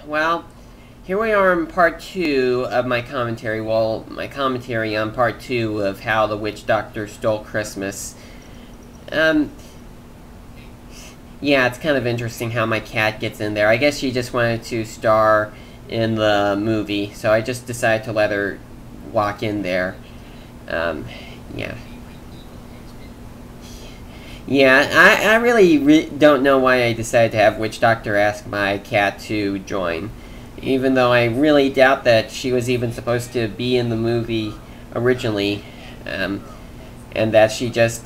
well, here we are in part 2 of my commentary. Well, my commentary on part 2 of How the Witch Doctor Stole Christmas. Yeah, it's kind of interesting how my cat gets in there. I guess she just wanted to star in the movie, so I just decided to let her walk in there. Yeah. Yeah, I really don't know why I decided to have Witch Doctor ask my cat to join. Even though I really doubt that she was even supposed to be in the movie originally. And that she just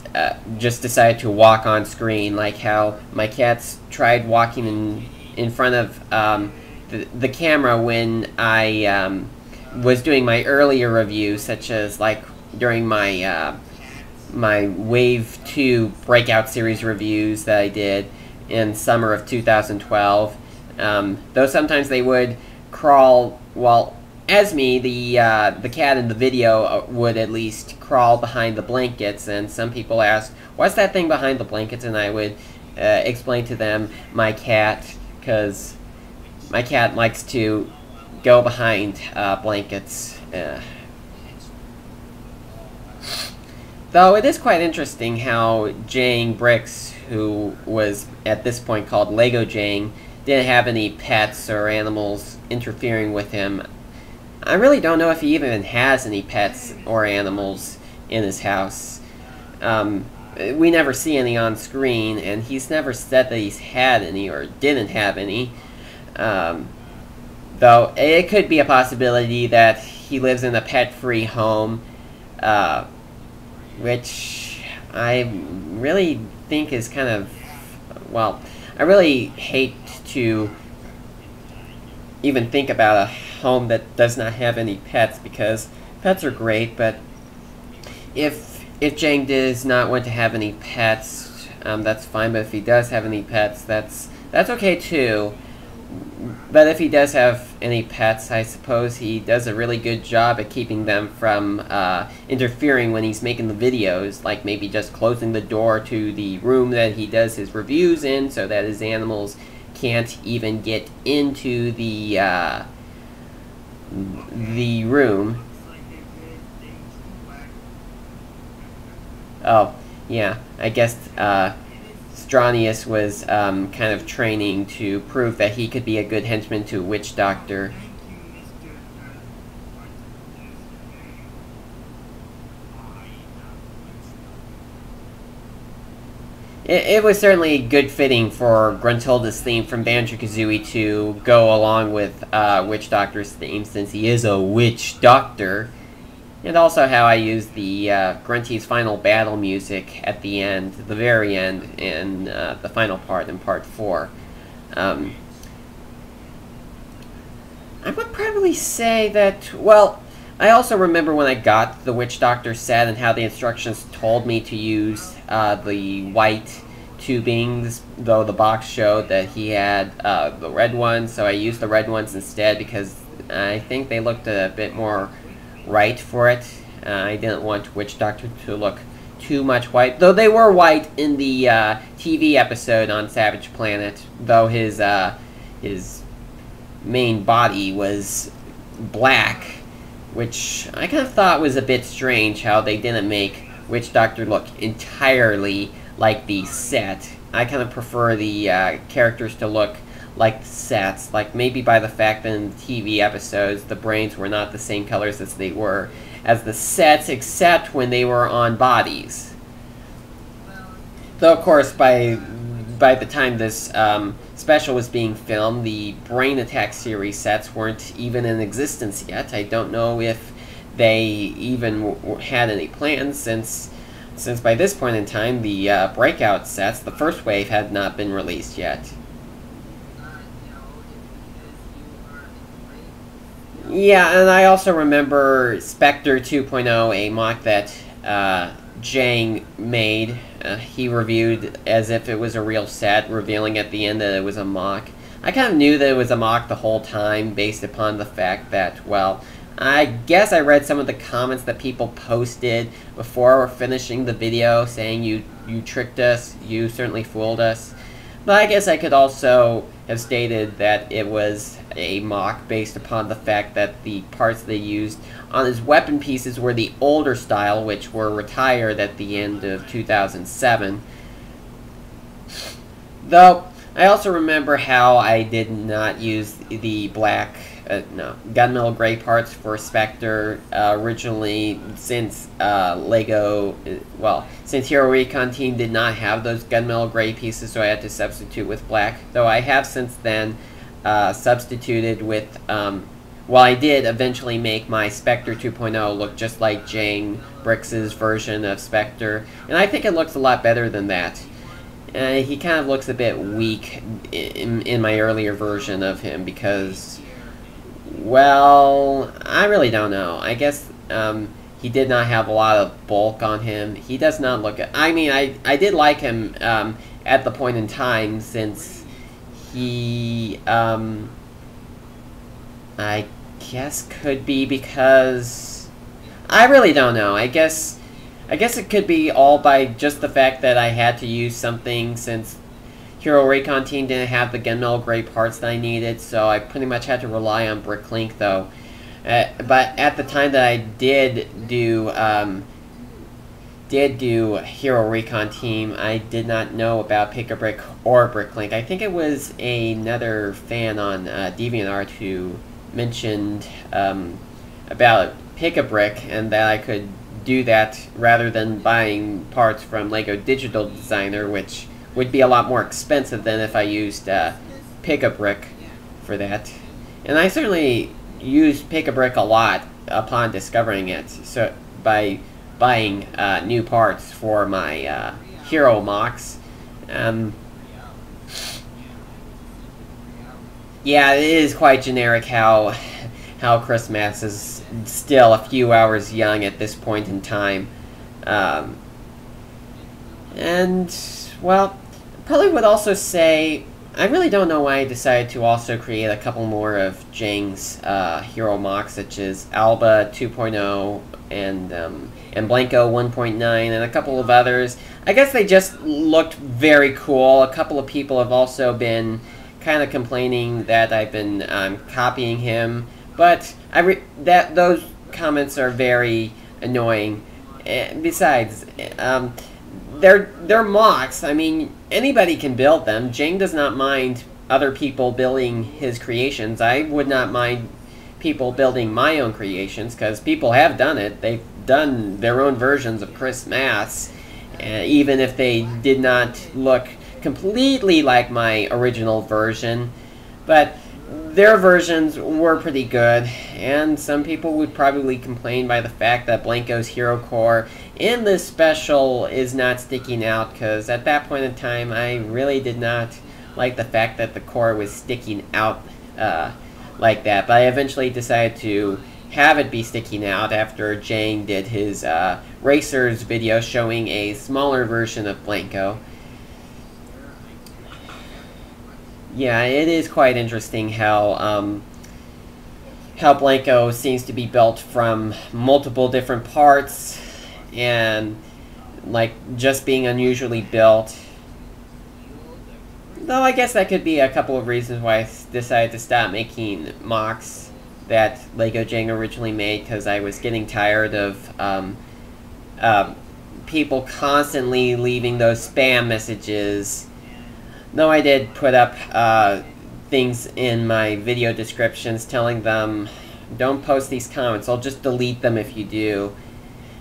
decided to walk on screen, like how my cats tried walking in front of the camera when I was doing my earlier reviews, such as like during my my Wave 2 Breakout Series reviews that I did in summer of 2012. Though sometimes they would crawl, well, Esme, the cat in the video, would at least crawl behind the blankets, and some people asked, what's that thing behind the blankets? And I would explain to them my cat, because my cat likes to go behind blankets. Though it is quite interesting how Jang Bricks, who was at this point called Lego Jang, didn't have any pets or animals interfering with him. I really don't know if he even has any pets or animals in his house. We never see any on screen, and he's never said that he's had any or didn't have any. Though it could be a possibility that he lives in a pet-free home, which I really think is kind of, well, I really hate to even think about a home that does not have any pets, because pets are great, but if Jang does not want to have any pets, that's fine, but if he does have any pets, that's okay too. But if he does have any pets, I suppose he does a really good job at keeping them from interfering when he's making the videos, like maybe just closing the door to the room that he does his reviews in so that his animals can't even get into the room. Oh, yeah, I guess Stranius was kind of training to prove that he could be a good henchman to Witch Doctor. It was certainly good fitting for Gruntilda's theme from Banjo-Kazooie to go along with Witch Doctor's theme, since he is a Witch Doctor. And also how I used the Grunty's final battle music at the end, the very end, in the final part in Part 4. I would probably say that, well, I also remember when I got the Witch Doctor set and how the instructions told me to use the white tubings, though the box showed that he had the red ones, so I used the red ones instead because I think they looked a bit more right for it. I didn't want Witch Doctor to look too much white, though they were white in the TV episode on Savage Planet, though his main body was black, which I kind of thought was a bit strange how they didn't make Witch Doctor look entirely like the set. I kind of prefer the characters to look like the sets, like maybe by the fact that in the TV episodes the brains were not the same colors as they were as the sets, except when they were on bodies. Though of course by the time this special was being filmed, the Brain Attack series sets weren't even in existence yet. I don't know if they even had any plans, since by this point in time the Breakout sets, the first wave, had not been released yet. Yeah, and I also remember Spectre 2.0, a mock that Jang made. He reviewed as if it was a real set, revealing at the end that it was a mock. I kind of knew that it was a mock the whole time, based upon the fact that, well, I guess I read some of the comments that people posted before finishing the video, saying you tricked us, you certainly fooled us. But I guess I could also have stated that it was a mock based upon the fact that the parts they used on his weapon pieces were the older style, which were retired at the end of 2007. Though, I also remember how I did not use the black, gunmetal gray parts for Spectre originally, since since Hero Recon Team did not have those gunmetal gray pieces, so I had to substitute with black. Though I have since then substituted with, I did eventually make my Spectre 2.0 look just like Jane Brix's version of Spectre, and I think it looks a lot better than that. He kind of looks a bit weak in my earlier version of him because, well, I really don't know. I guess he did not have a lot of bulk on him. He does not look... I mean, I did like him at the point in time, since he... I guess could be because... I really don't know. I guess it could be all by just the fact that I had to use something, since Hero Recon Team didn't have the gunmetal gray parts that I needed, so I pretty much had to rely on Bricklink, though. But at the time that I did do Hero Recon Team, I did not know about Pick-a-Brick or Bricklink. I think it was another fan on DeviantArt who mentioned about Pick-a-Brick, and that I could do that rather than buying parts from LEGO Digital Designer, which would be a lot more expensive than if I used Pick-a-Brick for that. And I certainly used Pick-a-Brick a lot upon discovering it, so by buying new parts for my hero mocks. Yeah, it is quite generic how Chris Mass is still a few hours young at this point in time. And, well, probably would also say, I really don't know why I decided to also create a couple more of Jang's hero mocks, such as Alba 2.0 and Blanco 1.9 and a couple of others. I guess they just looked very cool. A couple of people have also been kind of complaining that I've been copying him, but those comments are very annoying. Besides, they're mocks. I mean, anybody can build them. Jang does not mind other people building his creations. I would not mind people building my own creations, because people have done it. They've done their own versions of Chris Mass, even if they did not look completely like my original version. But their versions were pretty good, and some people would probably complain by the fact that Blanco's Hero Core in this special is not sticking out, because at that point in time I really did not like the fact that the core was sticking out like that. But I eventually decided to have it be sticking out after Jang did his Racers video showing a smaller version of Blanco. Yeah, it is quite interesting how Blanco seems to be built from multiple different parts, and like just being unusually built. Though I guess that could be a couple of reasons why I decided to stop making mocks that LEGO Jang originally made, because I was getting tired of people constantly leaving those spam messages. Though I did put up things in my video descriptions telling them, don't post these comments, I'll just delete them if you do.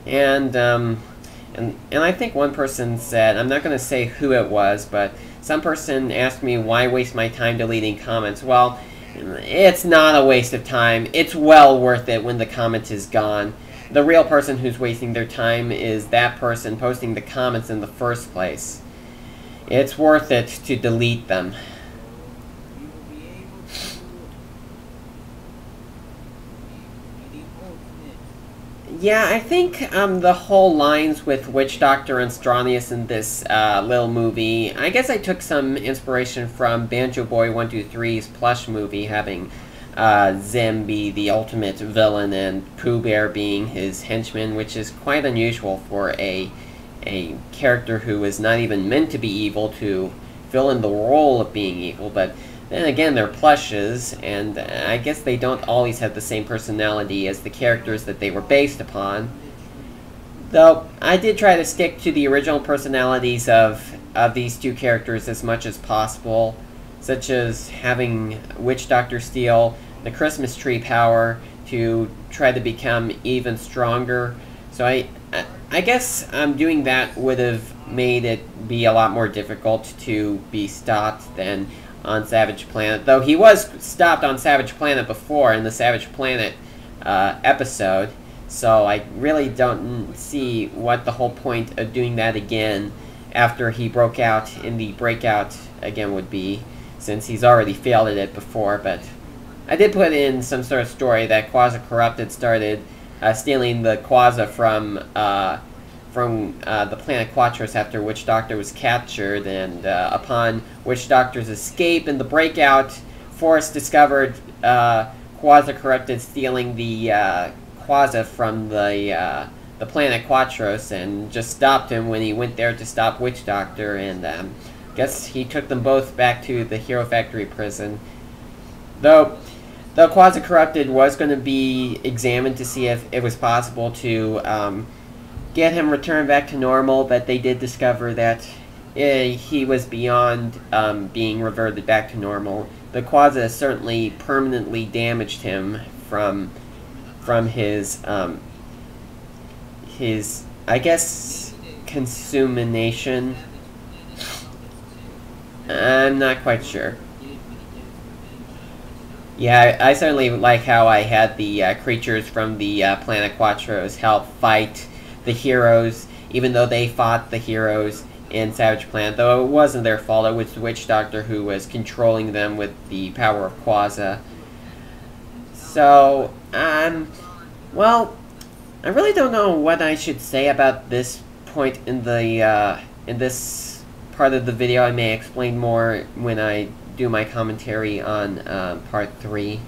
And I think one person said, I'm not going to say who it was, but some person asked me why waste my time deleting comments. Well, it's not a waste of time. It's well worth it when the comment is gone. The real person who's wasting their time is that person posting the comments in the first place. It's worth it to delete them. Yeah, I think the whole lines with Witch Doctor and Stronius in this little movie, I guess I took some inspiration from Banjo Boy 123's plush movie, having Zim be the ultimate villain and Pooh Bear being his henchman, which is quite unusual for a character who is not even meant to be evil to fill in the role of being evil. But Then again, they're plushes, and I guess they don't always have the same personality as the characters that they were based upon. Though, I did try to stick to the original personalities of these two characters as much as possible, such as having Witch Doctor steal the Christmas tree power to try to become even stronger. So I guess doing that would have made it be a lot more difficult to be stopped than on Savage Planet. Though he was stopped on Savage Planet before in the Savage Planet episode. So I really don't see what the whole point of doing that again after he broke out in the Breakout again would be, since he's already failed at it before. But I did put in some sort of story that Quasar Corrupted started stealing the Quasar from the planet Quatros after Witch Doctor was captured, and upon Witch Doctor's escape in the Breakout, Forrest discovered Quasar Corrupted stealing the Quasar from the planet Quatros, and just stopped him when he went there to stop Witch Doctor, and guess he took them both back to the Hero Factory prison. Though Quasar Corrupted was going to be examined to see if it was possible to get him returned back to normal, but they did discover that he was beyond being reverted back to normal. The Quasar certainly permanently damaged him from his I guess consumination. I'm not quite sure. Yeah, I certainly like how I had the creatures from the planet Quatros help fight the heroes, even though they fought the heroes in Savage Planet. Though it wasn't their fault, it was the Witch Doctor who was controlling them with the power of Quasar. So, well, I really don't know what I should say about this point in the in this part of the video. I may explain more when I do my commentary on part 3.